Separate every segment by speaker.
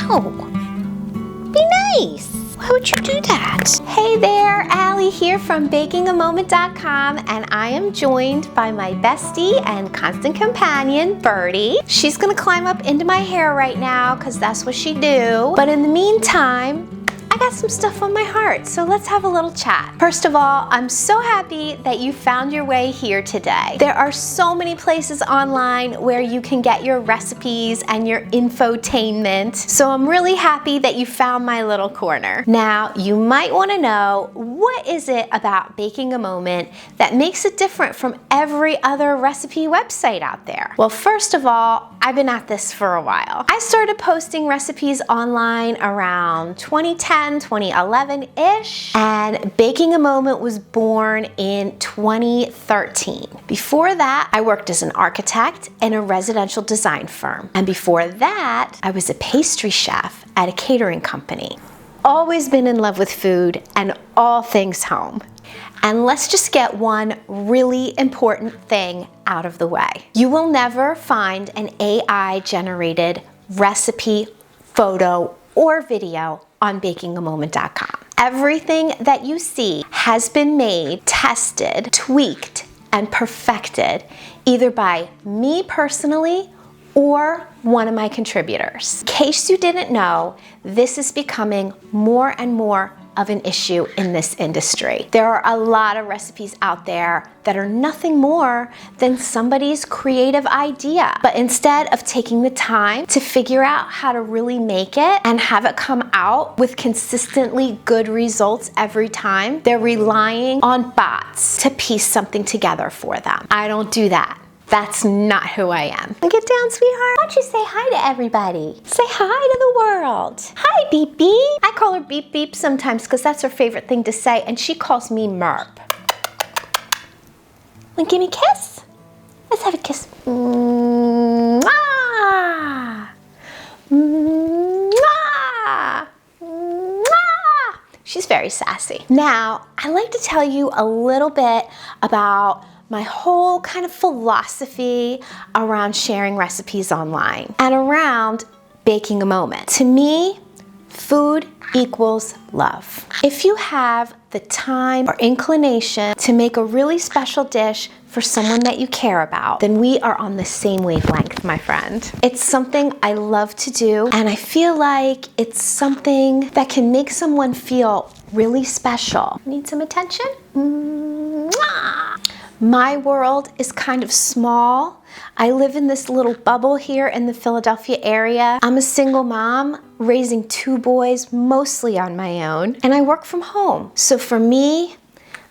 Speaker 1: No. Be nice. Why would you do that? Hey there, Allie here from bakingamoment.com, and I am joined by my bestie and constant companion, Birdie. She's gonna climb up into my hair right now because that's what she do. But in the meantime, I got some stuff on my heart, so let's have a little chat. First of all, I'm so happy that you found your way here today. There are so many places online where you can get your recipes and your infotainment, so I'm really happy that you found my little corner. Now, you might want to know, what is it about Baking a Moment that makes it different from every other recipe website out there? Well, first of all, I've been at this for a while. I started posting recipes online around 2010, 2011-ish, and Baking a Moment was born in 2013. Before that, I worked as an architect in a residential design firm. And before that, I was a pastry chef at a catering company. Always been in love with food and all things home. And let's just get one really important thing out of the way. You will never find an AI-generated recipe, photo, or video on bakingamoment.com. Everything that you see has been made, tested, tweaked, and perfected either by me personally or one of my contributors. In case you didn't know, this is becoming more and more of an issue in this industry. There are a lot of recipes out there that are nothing more than somebody's creative idea. But instead of taking the time to figure out how to really make it and have it come out with consistently good results every time, they're relying on bots to piece something together for them. I don't do that. That's not who I am. Get down, sweetheart. Why don't you say hi to everybody? Say hi to the world. Hi, Beep Beep. I call her Beep Beep sometimes because that's her favorite thing to say, and she calls me Merp. Want to give me a kiss? Let's have a kiss. Mwah! Mwah! Mwah! She's very sassy. Now, I'd like to tell you a little bit about my whole kind of philosophy around sharing recipes online and around baking a moment. To me, food equals love. If you have the time or inclination to make a really special dish for someone that you care about, then we are on the same wavelength, my friend. It's something I love to do, and I feel like it's something that can make someone feel really special. Need some attention? Mwah! My world is kind of small. I live in this little bubble here in the Philadelphia area. I'm a single mom raising 2 boys, mostly on my own, and I work from home. So for me,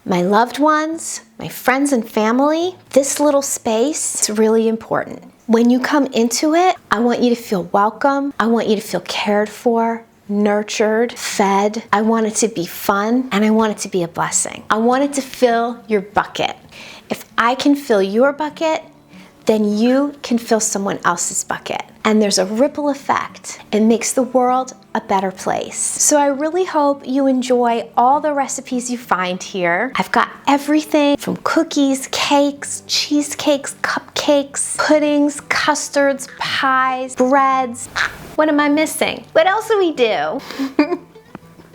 Speaker 1: my loved ones, my friends and family, this little space is really important. When you come into it, I want you to feel welcome. I want you to feel cared for, nurtured, fed. I want it to be fun, and I want it to be a blessing. I want it to fill your bucket. If I can fill your bucket, then you can fill someone else's bucket. And there's a ripple effect. It makes the world a better place. So I really hope you enjoy all the recipes you find here. I've got everything from cookies, cakes, cheesecakes, cupcakes, puddings, custards, pies, breads. What am I missing? What else do we do?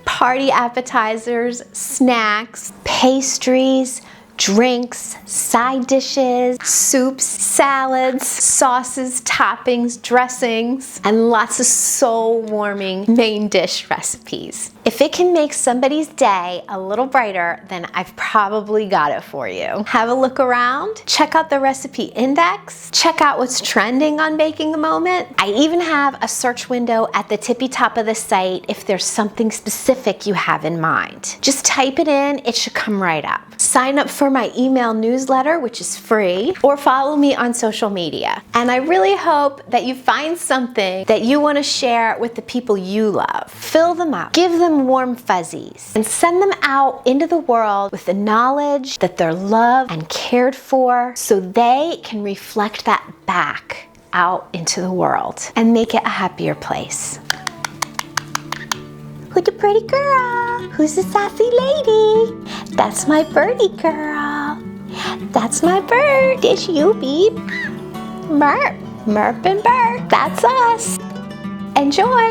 Speaker 1: Party appetizers, snacks, pastries, drinks, side dishes, soups, salads, sauces, toppings, dressings, and lots of soul-warming main dish recipes. If it can make somebody's day a little brighter, then I've probably got it for you. Have a look around, check out the recipe index, check out what's trending on Baking a Moment. I even have a search window at the tippy top of the site if there's something specific you have in mind. Just type it in, it should come right up. Sign up for my email newsletter, which is free, or follow me on social media. And I really hope that you find something that you want to share with the people you love. Fill them up, give them warm fuzzies, and send them out into the world with the knowledge that they're loved and cared for, so they can reflect that back out into the world and make it a happier place. Who's the pretty girl? Who's the sassy lady? That's my birdie girl. That's my bird. It's you, Beep. Merp. Merp and Bert. That's us. Enjoy.